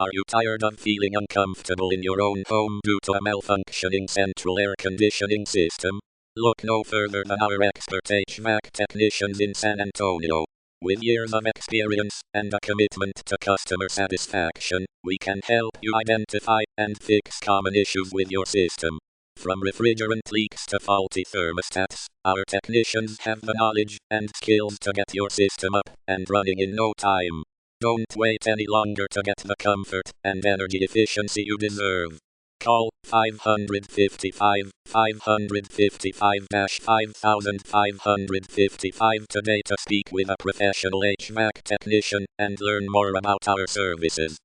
Are you tired of feeling uncomfortable in your own home due to a malfunctioning central air conditioning system? Look no further than our expert HVAC technicians in San Antonio. With years of experience and a commitment to customer satisfaction, we can help you identify and fix common issues with your system. From refrigerant leaks to faulty thermostats, our technicians have the knowledge and skills to get your system up and running in no time. Don't wait any longer to get the comfort and energy efficiency you deserve. Call 555-5555 today to speak with a professional HVAC technician and learn more about our services.